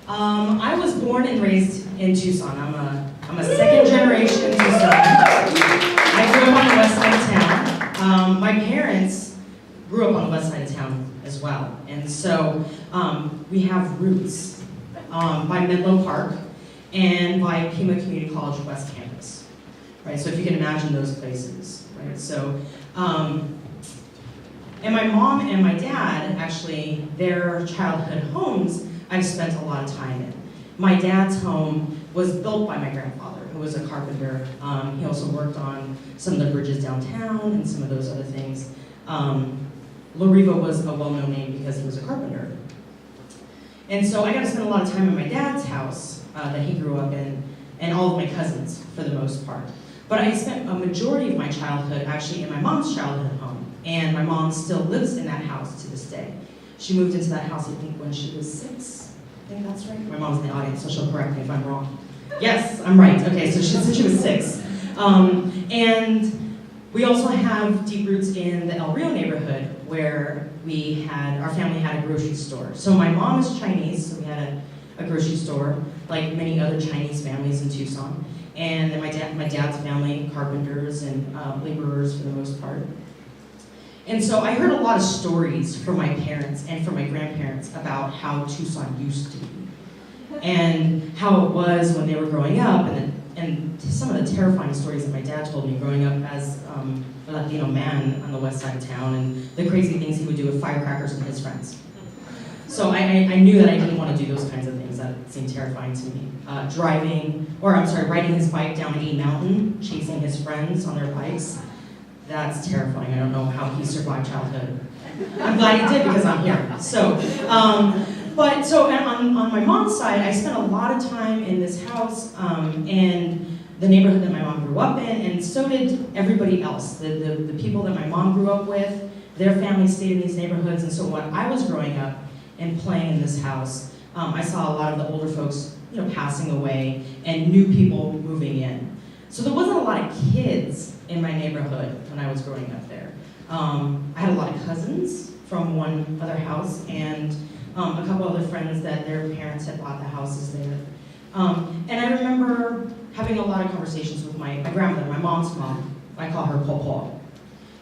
I was born and raised in Tucson. I'm a second generation Tucson. I grew up on the west side of town. My parents grew up on the west side of town as well. And so we have roots by Menlo Park and by Pima Community College West Campus. Right, so if you can imagine those places, right? So, and my mom and my dad, actually, their childhood homes, I've spent a lot of time in. My dad's home was built by my grandfather, who was a carpenter. He also worked on some of the bridges downtown and some of those other things. Larriva was a well-known name because he was a carpenter. And so I got to spend a lot of time in my dad's house that he grew up in, and all of my cousins, for the most part. But I spent a majority of my childhood actually in my mom's childhood home, and my mom still lives in that house to this day. She moved into that house, I think, when she was 6. I think that's right. My mom's in the audience, so she'll correct me if I'm wrong. Yes, I'm right. Okay, so since she was 6. And we also have deep roots in the El Rio neighborhood, where our family had a grocery store. So my mom is Chinese, so we had a grocery store, like many other Chinese families in Tucson. And then my dad's family, carpenters and laborers for the most part. And so I heard a lot of stories from my parents and from my grandparents about how Tucson used to be. And how it was when they were growing up, and some of the terrifying stories that my dad told me growing up as a Latino man on the west side of town, and the crazy things he would do with firecrackers and his friends. So I knew that I didn't want to do those kinds of things. That seemed terrifying to me. Riding his bike down a mountain, chasing his friends on their bikes. That's terrifying. I don't know how he survived childhood. I'm glad he did because I'm here. So, on my mom's side, I spent a lot of time in this house and the neighborhood that my mom grew up in, and so did everybody else. The people that my mom grew up with, their families stayed in these neighborhoods, and so when I was growing up and playing in this house, I saw a lot of the older folks, passing away and new people moving in. So there wasn't a lot of kids in my neighborhood when I was growing up there. I had a lot of cousins from one other house and a couple other friends that their parents had bought the houses there. And I remember having a lot of conversations with my grandmother, my mom's mom. I call her Popo.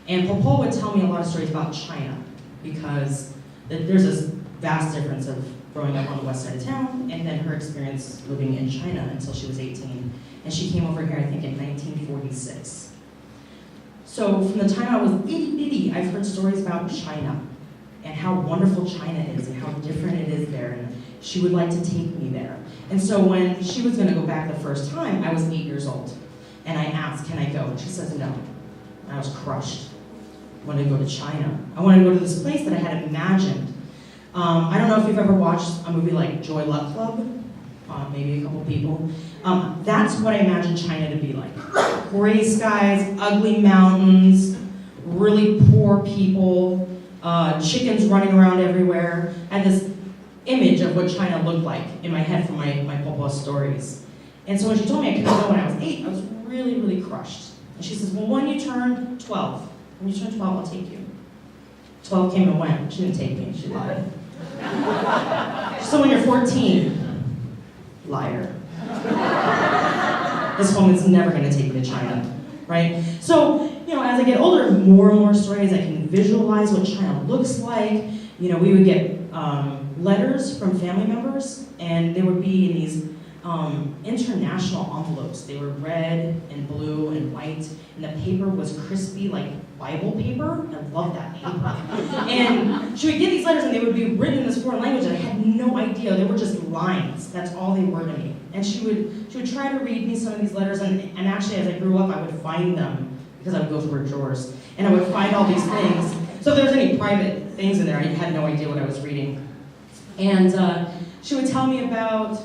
And Popo would tell me a lot of stories about China, because there's this vast difference of growing up on the west side of town and then her experience living in China until she was 18. And she came over here, I think, in 1946. So from the time I was itty bitty, I've heard stories about China and how wonderful China is and how different it is there. And she would like to take me there. And so when she was gonna go back the first time, I was 8 years old. And I asked, can I go? And she says no. And I was crushed. I wanted to go to China. I wanted to go to this place that I had imagined. I don't know if you've ever watched a movie like Joy Luck Club. Maybe a couple people. That's what I imagine China to be like. Gray skies, ugly mountains, really poor people, chickens running around everywhere. I had this image of what China looked like in my head from my Popo's stories. And so when she told me I couldn't go when I was 8, I was really, really crushed. And she says, well, when you turn 12, when you turn 12, I'll take you. 12 came and went. She didn't take me, she lied. So when you're 14, liar. This woman's never gonna take me to China, right? So, as I get older, more and more stories, I can visualize what China looks like. We would get letters from family members, and they would be in these international envelopes. They were red and blue and white, and the paper was crispy like Bible paper. I love that paper. And she would get these letters, and they would be written in this foreign language, and I had no idea. They were just lines. That's all they were to me. And she would try to read me some of these letters, and actually, as I grew up, I would find them, because I would go through her drawers, and I would find all these things. So if there was any private things in there, I had no idea what I was reading. And she would tell me about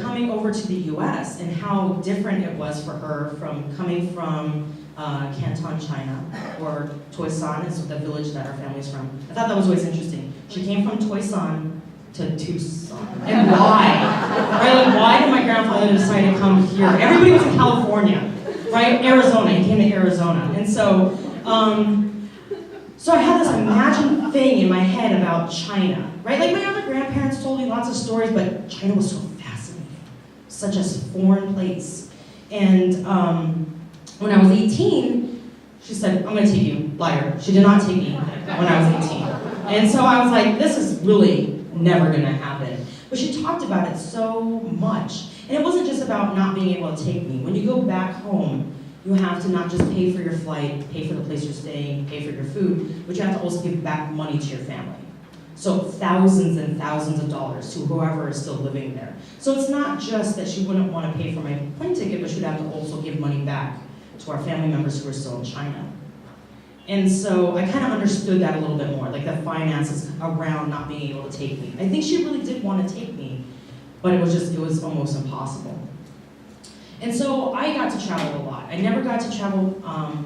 coming over to the US and how different it was for her from coming from Canton, China, or Toisan is the village that our family's from. I thought that was always interesting. She came from Toisan to Tucson. And why? Right? Like, why did my grandfather decide to come here? Everybody was in California, right? Arizona, he came to Arizona. And so So I had this imagined thing in my head about China, right? Like my other grandparents told me lots of stories, but China was so fascinating, such a foreign place. And when I was 18, she said, I'm gonna take you, liar. She did not take me when I was 18. And so I was like, this is really never gonna happen. But she talked about it so much. And it wasn't just about not being able to take me. When you go back home, you have to not just pay for your flight, pay for the place you're staying, pay for your food, but you have to also give back money to your family. So thousands and thousands of dollars to whoever is still living there. So it's not just that she wouldn't want to pay for my plane ticket, but she'd have to also give money back to our family members who are still in China. And so I kind of understood that a little bit more, like the finances around not being able to take me. I think she really did want to take me, but it was almost impossible. And so I got to travel a lot. I never got to travel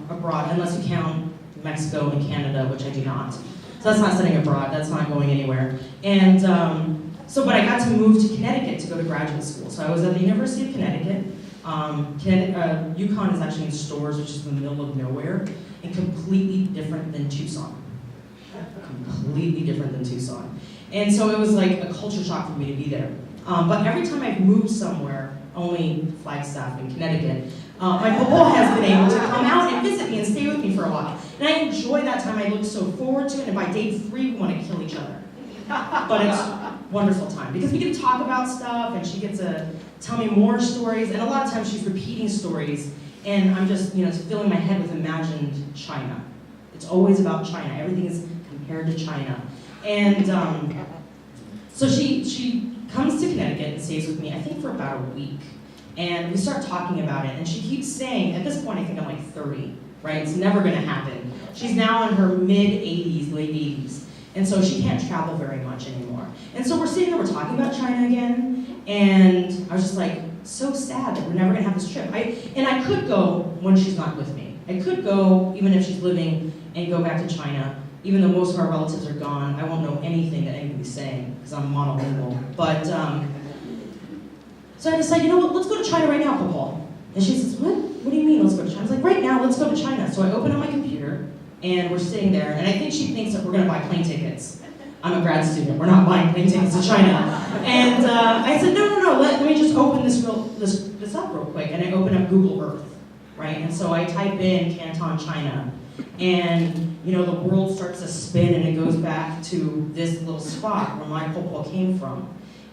abroad, unless you count Mexico and Canada, which I do not. So that's not studying abroad, that's not going anywhere. And but I got to move to Connecticut to go to graduate school. So I was at the University of Connecticut. UConn is actually in Storrs, which is in the middle of nowhere, and completely different than Tucson. Completely different than Tucson. And so it was like a culture shock for me to be there. But every time I've moved somewhere, only Flagstaff in Connecticut, my papa has been able to come out and visit me and stay with me for a while. And I enjoy that time. I look so forward to it, and by day 3, we want to kill each other. But it's a wonderful time, because we get to talk about stuff, and she gets to tell me more stories, and a lot of times she's repeating stories, and I'm just, filling my head with imagined China. It's always about China. Everything is compared to China. And so she comes to Connecticut and stays with me, I think for about a week. And we start talking about it, and she keeps saying, at this point I think I'm like 30, right? It's never gonna happen. She's now in her mid-80s, late 80s, and so she can't travel very much anymore. And so we're sitting there, we're talking about China again, and I was just like, so sad that we're never gonna have this trip. And I could go when she's not with me. I could go, even if she's living, and go back to China. Even though most of our relatives are gone, I won't know anything that anybody's saying, because I'm monolingual. But, so I decided, you know what, let's go to China right now, Papa. And she says, what do you mean, let's go to China? I was like, right now, let's go to China. So I open up my computer, and we're sitting there, and I think she thinks that we're gonna buy plane tickets. I'm a grad student, we're not buying plane tickets to China. And I said, no, let me just open this up real quick. And I open up Google Earth, right? And so I type in Canton, China, and the world starts to spin, and it goes back to this little spot where my papa came from.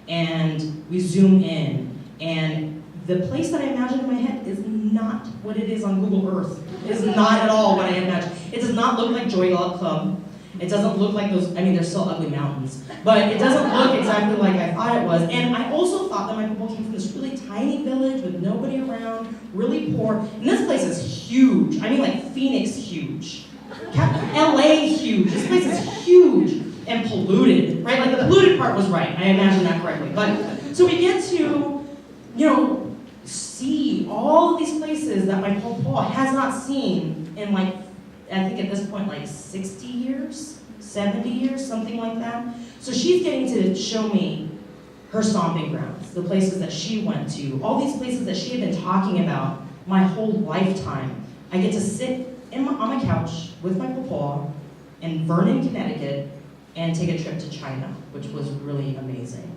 And we zoom in, and the place that I imagined in my head is not what it is on Google Earth. It is not at all what I imagined. It does not look like Joy Dog Club. It doesn't look like those, they're still ugly mountains, but it doesn't look exactly like I thought it was. And I also thought that my papa came from this really tiny village with nobody around, really poor. And this place is huge. Like Phoenix huge. LA huge. This place is huge and polluted, right? Like the polluted part was right. I imagined that correctly. But so we get to, see all of these places that my papa has not seen in I think at this point 60 years, 70 years, something like that. So she's getting to show me her stomping grounds, the places that she went to, all these places that she had been talking about my whole lifetime. I get to sit on my couch with my papa in Vernon, Connecticut, and take a trip to China, which was really amazing.